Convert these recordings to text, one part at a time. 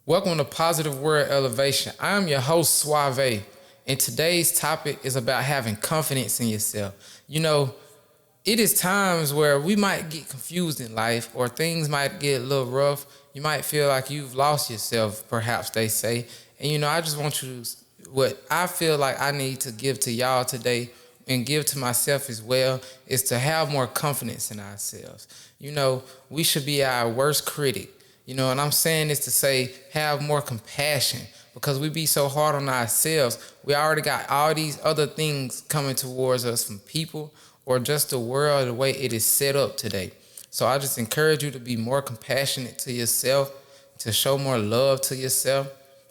Welcome to Positive Word Elevation. I'm your host, Suave, and today's topic is about having confidence in yourself. It is times where we might get confused in life or things might get a little rough. You might feel like you've lost yourself, perhaps they say. And I just want you to, what I feel like I need to give to y'all today and give to myself as well is to have more confidence in ourselves. We should be our worst critic. And I'm saying this to say have more compassion because we be so hard on ourselves. We already got all these other things coming towards us from people or just the world, the way it is set up today. So I just encourage you to be more compassionate to yourself, to show more love to yourself,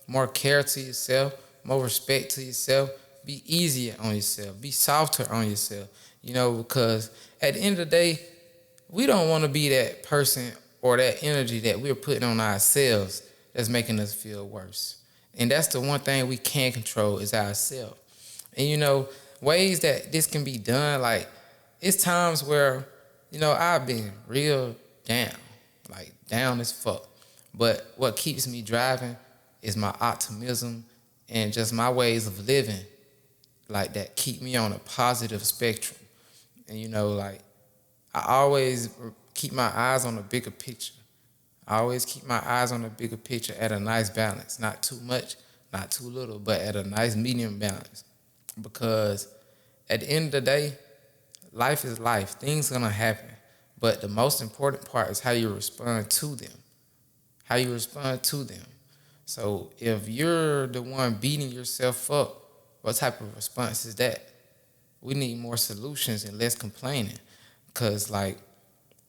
more care to yourself, more respect to yourself. Be easier on yourself. Be softer on yourself. Because at the end of the day, we don't want to be that person or that energy that we're putting on ourselves that's making us feel worse. And that's the one thing we can't control is ourselves. And ways that this can be done, like it's times where, I've been real down, like down as fuck. But what keeps me driving is my optimism and just my ways of living like that keep me on a positive spectrum. And like I always keep my eyes on the bigger picture. I always keep my eyes on the bigger picture at a nice balance. Not too much, not too little, but at a nice medium balance. Because at the end of the day, life is life. Things gonna happen. But the most important part is how you respond to them. How you respond to them. So if you're the one beating yourself up, what type of response is that? We need more solutions and less complaining. Because,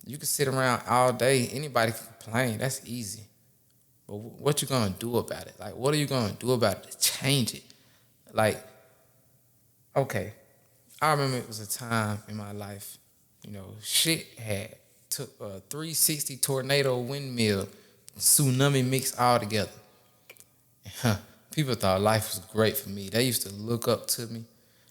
you can sit around all day. Anybody can complain. That's easy. But what you going to do about it? What are you going to do about it to change it? Okay. I remember it was a time in my life, shit had took a 360 tornado windmill, tsunami mixed all together. People thought life was great for me. They used to look up to me.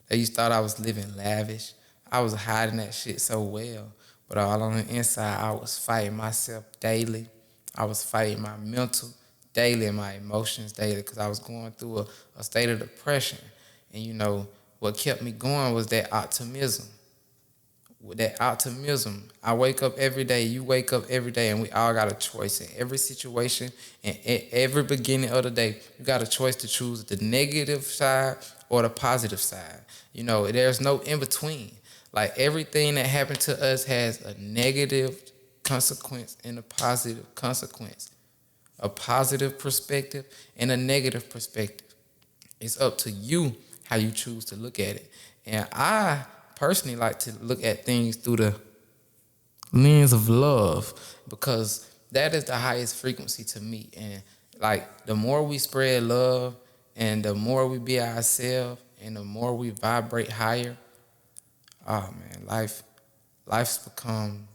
They used to thought I was living lavish. I was hiding that shit so well. But all on the inside, I was fighting myself daily. I was fighting my mental daily and my emotions daily because I was going through a state of depression. And, what kept me going was that optimism. With that optimism, I wake up every day, you wake up every day, and we all got a choice in every situation and every beginning of the day. You got a choice to choose the negative side or the positive side. There's no in between. Everything that happened to us has a negative consequence and a positive consequence, a positive perspective and a negative perspective. It's up to you how you choose to look at it. And I personally like to look at things through the lens of love because that is the highest frequency to me. And the more we spread love and the more we be ourselves and the more we vibrate higher, oh man, life's become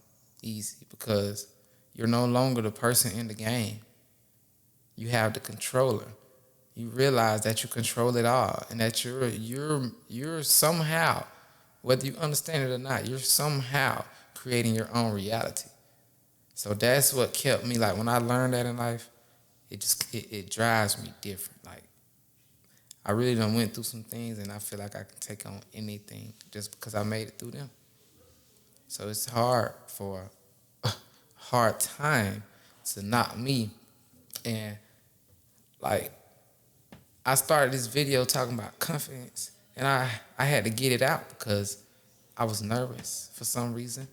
easy because you're no longer the person in the game. You have the controller. You realize that you control it all and that you're somehow, whether you understand it or not, you're somehow creating your own reality. So that's what kept me, when I learned that in life, it drives me different. I really done went through some things and I feel like I can take on anything just because I made it through them. So it's hard for a hard time to knock me. And I started this video talking about confidence and I had to get it out because I was nervous for some reason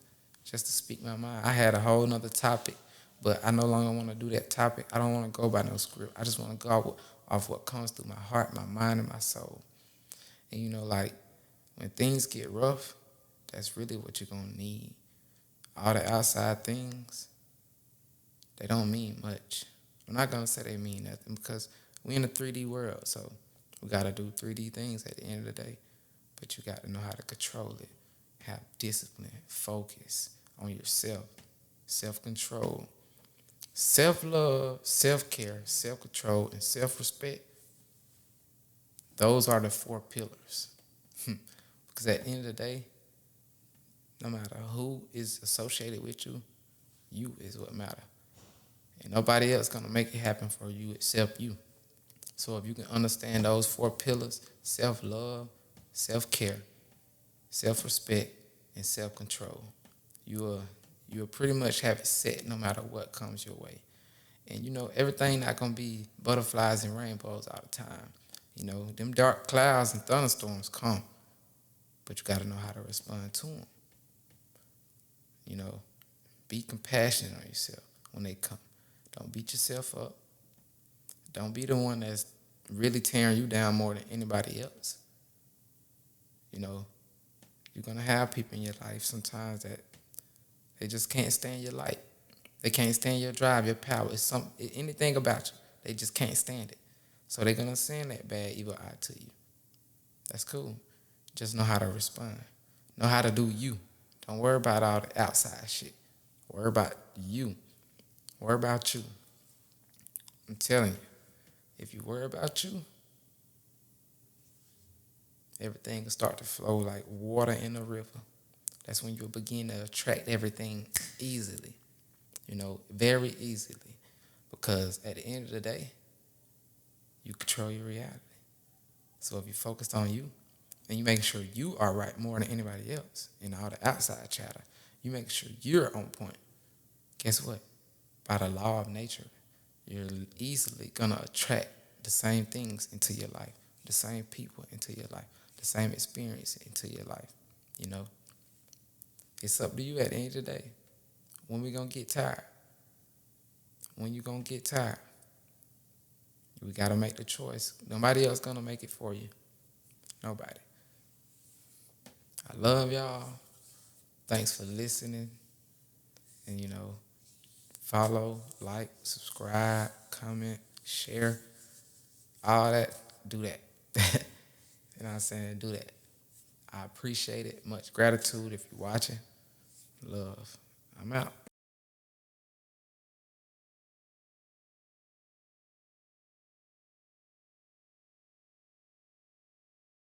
just to speak my mind. I had a whole nother topic, but I no longer want to do that topic. I don't want to go by no script. I just want to go off what comes through my heart, my mind, and my soul. And when things get rough, that's really what you're going to need. All the outside things, they don't mean much. I'm not going to say they mean nothing because we in a 3D world, so we got to do 3D things at the end of the day. But you got to know how to control it. Have discipline, focus on yourself, self-control. Self-love, self-care, self-control, and self-respect, those are the 4 pillars. Because at the end of the day, no matter who is associated with you, you is what matter. And nobody else gonna make it happen for you except you. So if you can understand those four pillars: self-love, self-care, self-respect, and self-control, you'll pretty much have it set no matter what comes your way. And everything not gonna be butterflies and rainbows all the time. Them dark clouds and thunderstorms come, but you gotta know how to respond to them. You know, be compassionate on yourself when they come. Don't beat yourself up. Don't be the one that's really tearing you down more than anybody else. You're gonna have people in your life sometimes that they just can't stand your light. They can't stand your drive, your power. Anything about you. They just can't stand it. So they're gonna send that bad evil eye to you. That's cool. Just know how to respond. Know how to do you. Don't worry about all the outside shit. Worry about you. Worry about you. I'm telling you, if you worry about you, everything will start to flow like water in a river. That's when you'll begin to attract everything easily, very easily. Because at the end of the day, you control your reality. So if you focus on you, and you make sure you are right more than anybody else in all the outside chatter, you make sure you're on point. Guess what? By the law of nature, you're easily going to attract the same things into your life, the same people into your life, the same experience into your life. It's up to you at the end of the day. When we going to get tired? When you going to get tired? We got to make the choice. Nobody else going to make it for you. Nobody. I love y'all. Thanks for listening. And, follow, like, subscribe, comment, share, all that. Do that. You know what I'm saying? Do that. I appreciate it. Much gratitude if you're watching. Love. I'm out.